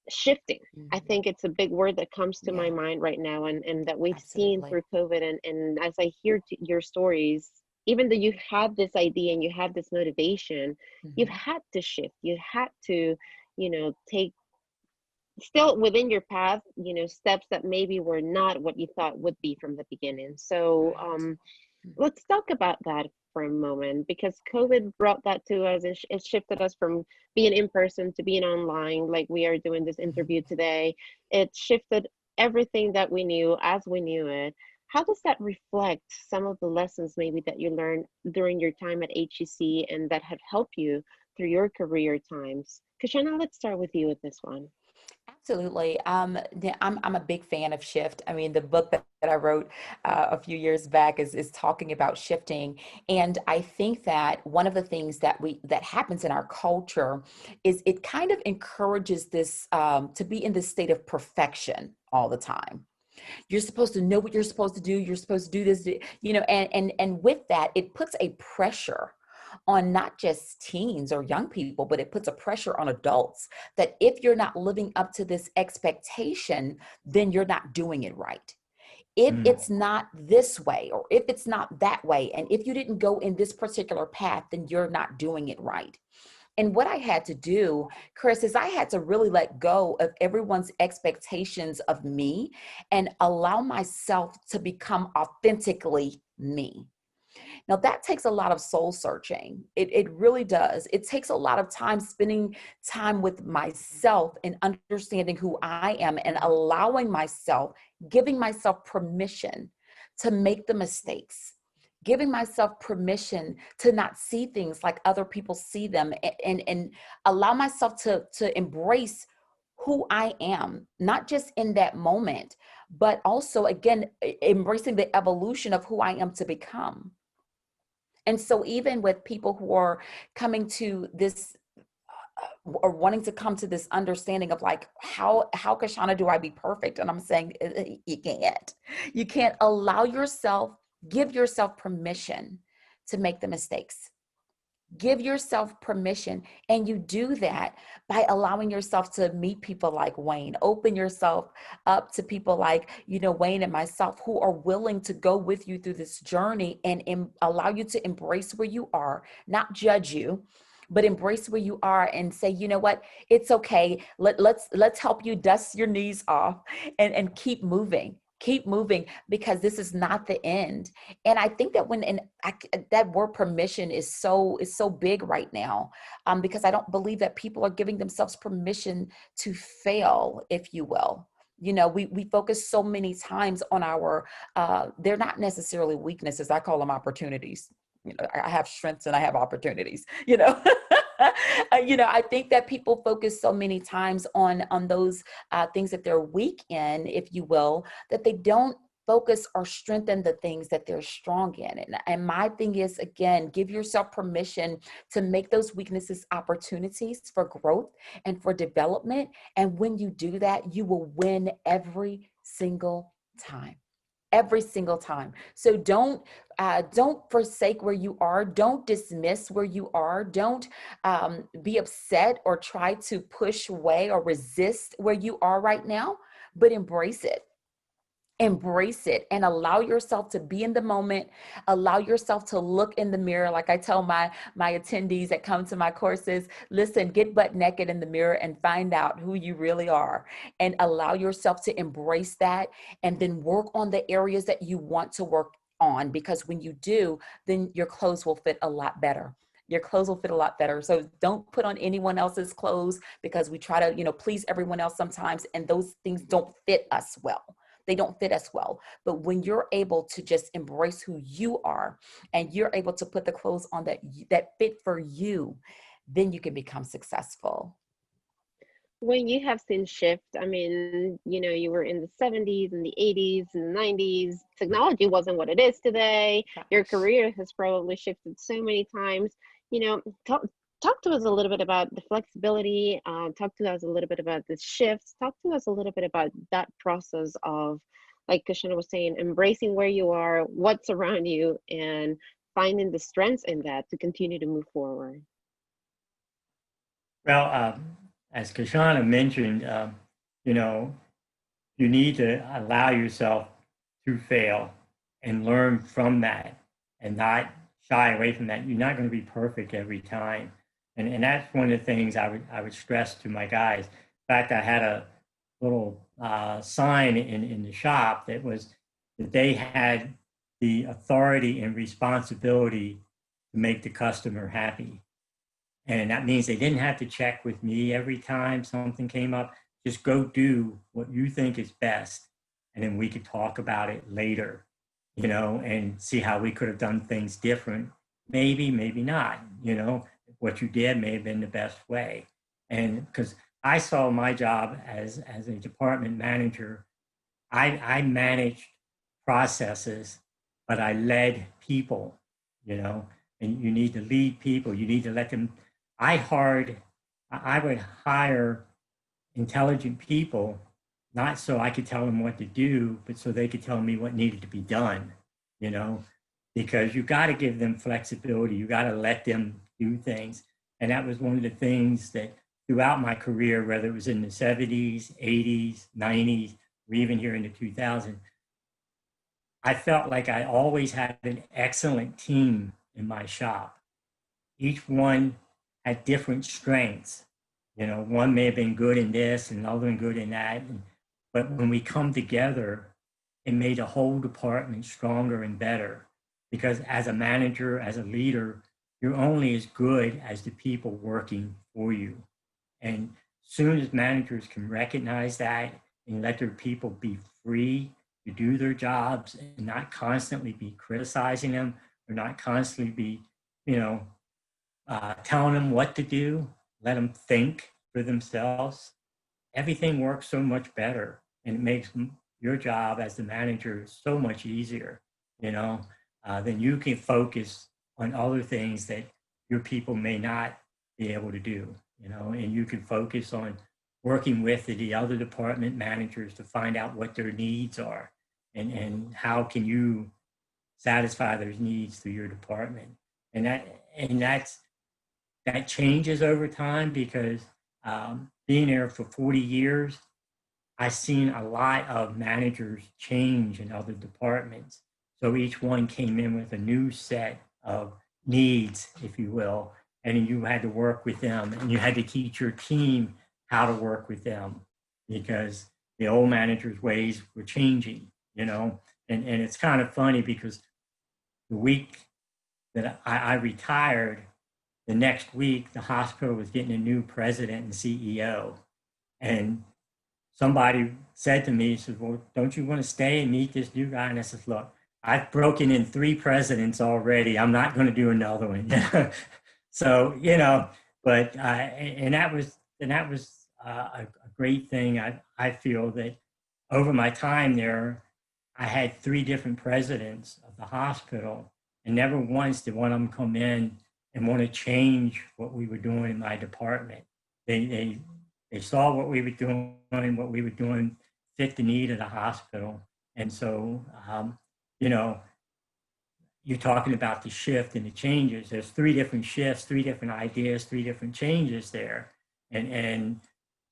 shifting? I Mhm. think it's a big word that comes to my Yeah, mind right now, and that we've seen absolutely. through COVID, and as I hear your stories, even though you had this idea and you had this motivation, you've Mhm. had to shift, you had to, you know, take still within your path, you know, steps that maybe were not what you thought would be from the beginning. So Right. let's talk about that for a moment, because COVID brought that to us. It shifted us from being in person to being online, like we are doing this Mhm. interview today. It shifted everything that we knew as we knew it. How does that reflect some of the lessons maybe that you learned during your time at HEC and that have helped you through your career times? Kashona, let's start with you with this one. Absolutely. I'm a big fan of shift. I mean, the book that I wrote a few years back is talking about shifting, and I think that one of the things that happens in our culture is it kind of encourages this to be in this state of perfection all the time. You're supposed to know what you're supposed to do. You're supposed to do this, you know, and with that, it puts a pressure on not just teens or young people, but it puts a pressure on adults that if you're not living up to this expectation, then you're not doing it right. If it's not this way, or if it's not that way, and if you didn't go in this particular path, then you're not doing it right. And what I had to do, Cris, is I had to really let go of everyone's expectations of me and allow myself to become authentically me. Now, that takes a lot of soul searching. It really does. It takes a lot of time spending time with myself and understanding who I am and allowing myself, giving myself permission to make the mistakes, giving myself permission to not see things like other people see them, and allow myself to embrace who I am, not just in that moment, but also, again, embracing the evolution of who I am to become. And so even with people who are coming to this or wanting to come to this understanding of like, how Kashona do I be perfect? And I'm saying, you can't allow yourself, give yourself permission to make the mistakes. Give yourself permission. And you do that by allowing yourself to meet people like Wayne, open yourself up to people like, Wayne and myself, who are willing to go with you through this journey and allow you to embrace where you are, not judge you, but embrace where you are and say, you know what, it's okay. Let's help you dust your knees off and keep moving. Keep moving, because this is not the end. And I think that that word permission is so big right now, because I don't believe that people are giving themselves permission to fail, if you will. We focus so many times on our, they're not necessarily weaknesses. I call them opportunities. I have strengths and I have opportunities, I think that people focus so many times on those things that they're weak in, if you will, that they don't focus or strengthen the things that they're strong in. And my thing is, again, give yourself permission to make those weaknesses opportunities for growth and for development. And when you do that, you will win every single time. Every single time. So don't forsake where you are. Don't dismiss where you are. Don't be upset or try to push away or resist where you are right now, but embrace it. Embrace it and allow yourself to be in the moment. Allow yourself to look in the mirror. Like I tell my attendees that come to my courses, listen, get butt naked in the mirror and find out who you really are, and allow yourself to embrace that, and then work on the areas that you want to work on, because when you do, then your clothes will fit a lot better. Your clothes will fit a lot better. So don't put on anyone else's clothes, because we try to, please everyone else sometimes, and those things don't fit us well. They don't fit us well. But when you're able to just embrace who you are, and you're able to put the clothes on that fit for you, then you can become successful. When you have seen shift, I mean, you were in the 70s and the 80s and the 90s. Technology wasn't what it is today. Your career has probably shifted so many times. Talk to us a little bit about the flexibility. Talk to us a little bit about the shifts. Talk to us a little bit about that process of, like Kashona was saying, embracing where you are, what's around you, and finding the strengths in that to continue to move forward. Well, as Kashona mentioned, you need to allow yourself to fail and learn from that, and not shy away from that. You're not going to be perfect every time. And that's one of the things I would stress to my guys. In fact, I had a little sign in the shop that they had the authority and responsibility to make the customer happy. And that means they didn't have to check with me every time something came up. Just go do what you think is best. And then we could talk about it later, and see how we could have done things different. Maybe not, what you did may have been the best way. And because I saw my job as a department manager, I managed processes, but I led people, and you need to lead people. You need to let them. I would hire intelligent people, not so I could tell them what to do, but so they could tell me what needed to be done, because you got to give them flexibility. You got to let them do things. And that was one of the things that throughout my career, whether it was in the 70s, 80s, 90s, or even here in the 2000s, I felt like I always had an excellent team in my shop. Each one had different strengths. You know, one may have been good in this and another one good in that. But when we come together, it made the whole department stronger and better. Because as a manager, as a leader, you're only as good as the people working for you. And soon as managers can recognize that and let their people be free to do their jobs and not constantly be criticizing them or not constantly be, you know, telling them what to do, let them think for themselves, everything works so much better and it makes your job as the manager so much easier, you know, then you can focus on other things that your people may not be able to do, you know, and you can focus on working with the other department managers to find out what their needs are and how can you satisfy those needs through your department. That changes over time because being there for 40 years, I've seen a lot of managers change in other departments. So each one came in with a new set of needs, if you will, and you had to work with them and you had to teach your team how to work with them because the old manager's ways were changing, you know, and it's kind of funny because the week that I retired, the next week, the hospital was getting a new president and CEO. And somebody said to me, he said, well, don't you want to stay and meet this new guy? And I said, look, I've broken in 3 presidents already. I'm not going to do another one. So, you know, but, and that was a great thing. I feel that over my time there, I had 3 different presidents of the hospital, and never once did one of them come in and want to change what we were doing in my department. They saw what we were doing, fit the need of the hospital. And so, you know, you're talking about the shift and the changes. There's 3 different shifts, 3 different ideas, 3 different changes there. And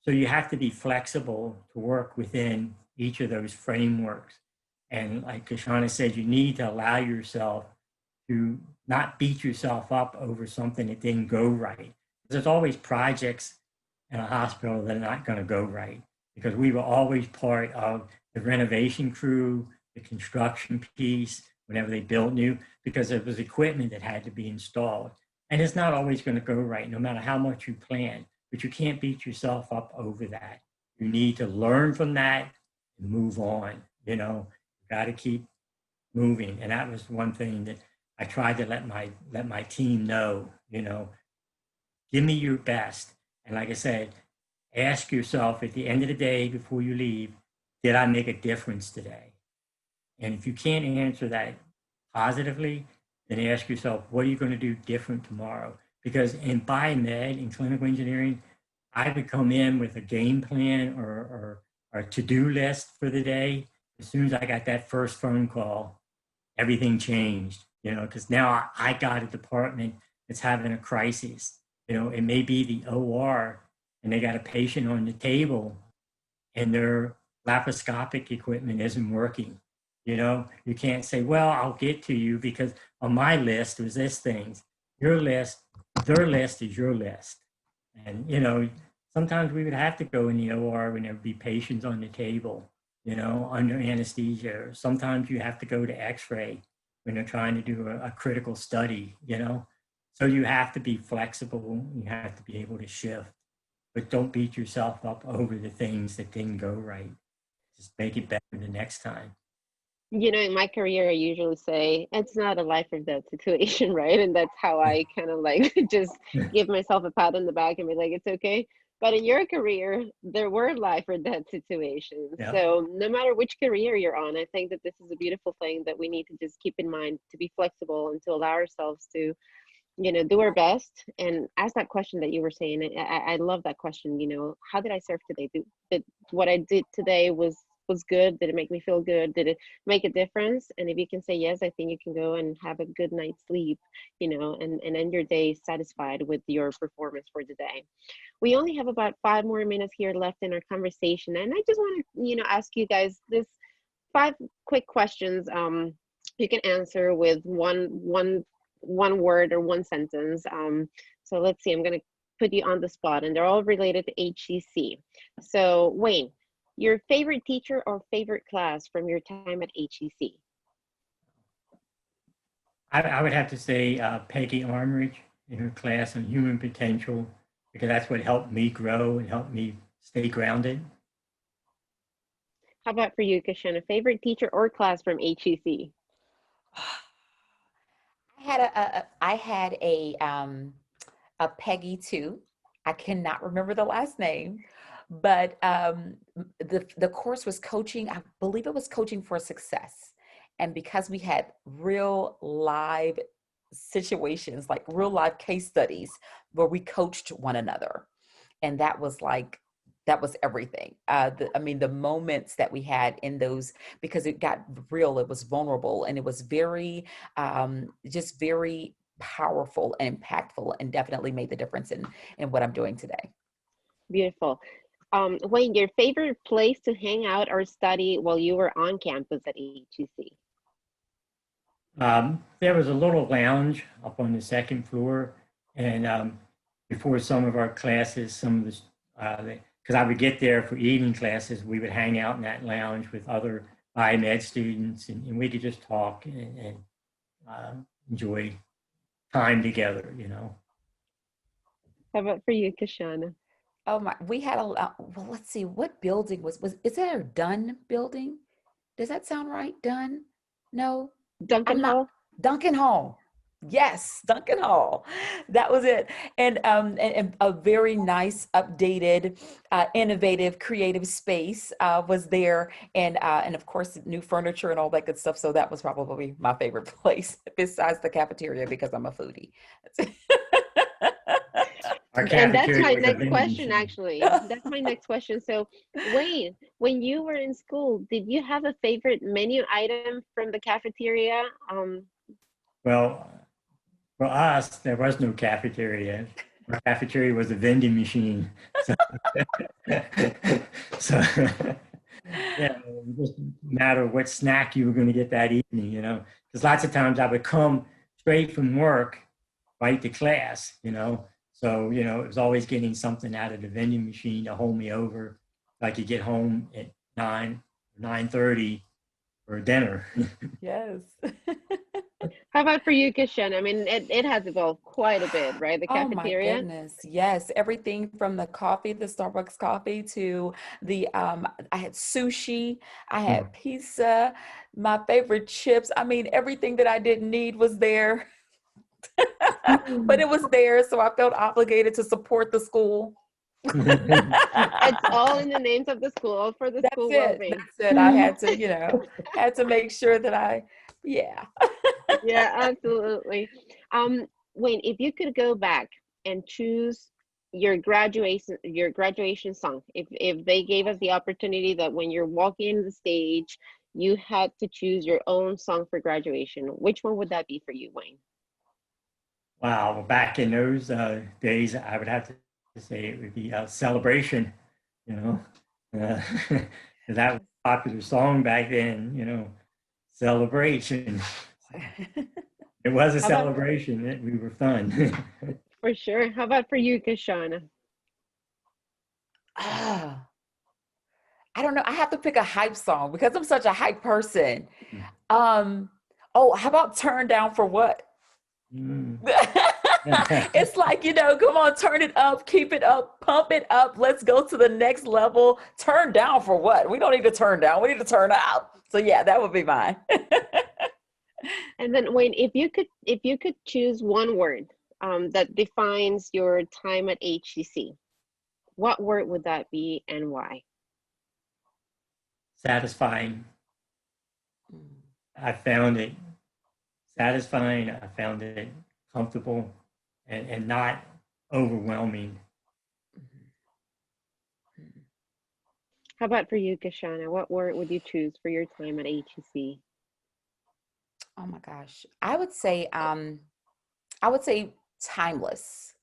so you have to be flexible to work within each of those frameworks. And like Kashona said, you need to allow yourself to not beat yourself up over something that didn't go right. There's always projects in a hospital that are not going to go right because we were always part of the renovation crew, the construction piece, whenever they built new, because there was equipment that had to be installed. And it's not always going to go right, no matter how much you plan, but you can't beat yourself up over that. You need to learn from that and move on, you know, you got to keep moving. And that was one thing that I tried to let my team know, you know, give me your best. And like I said, ask yourself at the end of the day before you leave, did I make a difference today? And if you can't answer that positively, then ask yourself, what are you going to do different tomorrow? Because in biomed, in clinical engineering, I would come in with a game plan or a to-do list for the day. As soon as I got that first phone call, everything changed, you know, because now I got a department that's having a crisis. You know, it may be the OR and they got a patient on the table and their laparoscopic equipment isn't working. You know, you can't say, well, I'll get to you because on my list was this things. Your list, their list is your list. And, you know, sometimes we would have to go in the OR when there would be patients on the table, you know, under anesthesia. Or sometimes you have to go to x-ray when they're trying to do a critical study, you know. So you have to be flexible. You have to be able to shift. But don't beat yourself up over the things that didn't go right. Just make it better the next time. You know, in my career, I usually say it's not a life or death situation, right? And that's how I kind of like just give myself a pat on the back and be like, it's okay. But in your career, there were life or death situations. Yeah. So no matter which career you're on, I think that this is a beautiful thing that we need to just keep in mind, to be flexible and to allow ourselves to, you know, do our best and ask that question that you were saying. I love that question, you know, how did I serve today? What I did today was was good? Did it make me feel good? Did it make a difference? And if you can say yes, I think you can go and have a good night's sleep, and end your day satisfied with your performance for the day. We only have about 5 more minutes here left in our conversation, and I just want to, ask you guys this 5 quick questions. You can answer with one word or one sentence. So let's see, I'm going to put you on the spot, and they're all related to HCC. So Wayne, your favorite teacher or favorite class from your time at HCC? I would have to say Peggy Armoridge in her class on human potential, because that's what helped me grow and helped me stay grounded. How about for you, Kashona? Favorite teacher or class from HCC? I had a Peggy too. I cannot remember the last name, but the course was coaching. I believe it was coaching for success, and because we had real live situations, like real life case studies, where we coached one another, and that was everything. The moments that we had in those, because it got real, it was vulnerable, and it was very, just very powerful and impactful, and definitely made the difference in what I'm doing today. Beautiful. Wayne, your favorite place to hang out or study while you were on campus at HCC? There was a little lounge up on the 2nd floor, and before some of our classes, because I would get there for evening classes, we would hang out in that lounge with other biomed students, and we could just talk and enjoy time together, How about for you, Kashona? Oh my, we had well, let's see, what building is that a Dunn building? Does that sound right? Dunn? No? Duncan Hall? Duncan Hall. Yes, Duncan Hall. That was it. And a very nice, updated, innovative, creative space was there. And of course, new furniture and all that good stuff. So that was probably my favorite place besides the cafeteria, because I'm a foodie. And that's my next question, actually. That's my next question. So, Wayne, when you were in school, did you have a favorite menu item from the cafeteria? Well, for us, there was no cafeteria. Our cafeteria was a vending machine. So, so yeah, it just matter what snack you were going to get that evening, Because lots of times I would come straight from work right to class, So, it was always getting something out of the vending machine to hold me over. I could get home at 9:30 for dinner. Yes. How about for you, Kashona? I mean, it has evolved quite a bit, right? The cafeteria. Oh my goodness. Yes. Everything from the coffee, the Starbucks coffee, to I had sushi, I had pizza, my favorite chips. I mean, everything that I didn't need was there. But it was there, so I felt obligated to support the school. It's all in the names of the school, for the school well-being. That's it. I had to make sure that yeah. Yeah, absolutely. Wayne, if you could go back and choose your graduation song, if they gave us the opportunity that when you're walking the stage, you had to choose your own song for graduation, which one would that be for you, Wayne? Wow, well, back in those days, I would have to say it would be Celebration, that was a popular song back then, Celebration. It was a celebration. We were fun. For sure. How about for you, Kashona? I don't know. I have to pick a hype song because I'm such a hype person. How about Turn Down for What? It's like, come on, turn it up, keep it up, pump it up. Let's go to the next level. Turn down for what? We don't need to turn down. We need to turn up. So yeah, that would be mine. And then Wayne, if you could choose one word that defines your time at HCC, what word would that be and why? Satisfying. I found it satisfying. I found it comfortable and not overwhelming. How about for you, Kashona? What word would you choose for your time at HEC? Oh my gosh. I would say timeless.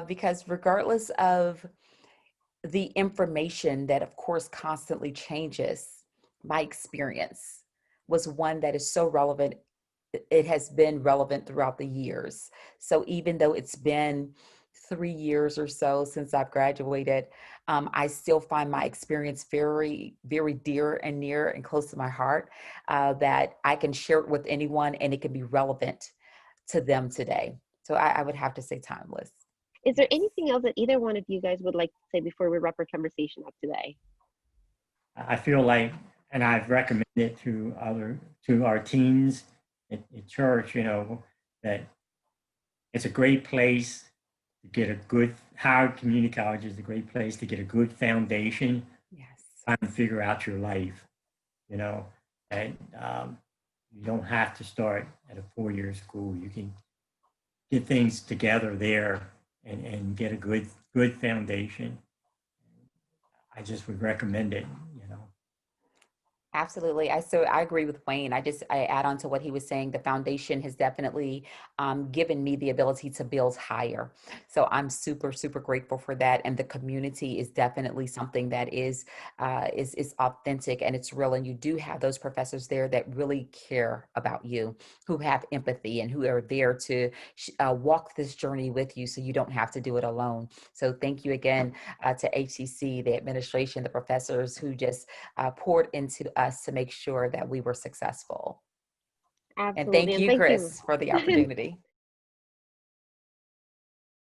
Because regardless of the information that of course constantly changes, my experience was one that is so relevant. It has been relevant throughout the years. So even though it's been 3 years or so since I've graduated, I still find my experience very, very dear and near and close to my heart, that I can share it with anyone and it can be relevant to them today. So I would have to say timeless. Is there Yes. anything else that either one of you guys would like to say before we wrap our conversation up today? I feel like, and I've recommended to our teens at church, that it's a great place to get a good, Howard Community College is a great place to get a good foundation, Yes. trying to figure out your life, and you don't have to start at a 4-year school. You can get things together there and get a good foundation. I just would recommend it. Absolutely. I agree with Wayne. I add on to what he was saying. The foundation has definitely given me the ability to build higher. So I'm super, super grateful for that. And the community is definitely something that is authentic and it's real. And you do have those professors there that really care about you, who have empathy and who are there to walk this journey with you so you don't have to do it alone. So thank you again to HCC, the administration, the professors who just poured into us to make sure that we were successful. And Absolutely, thank and you, thank you. Cris, for the opportunity.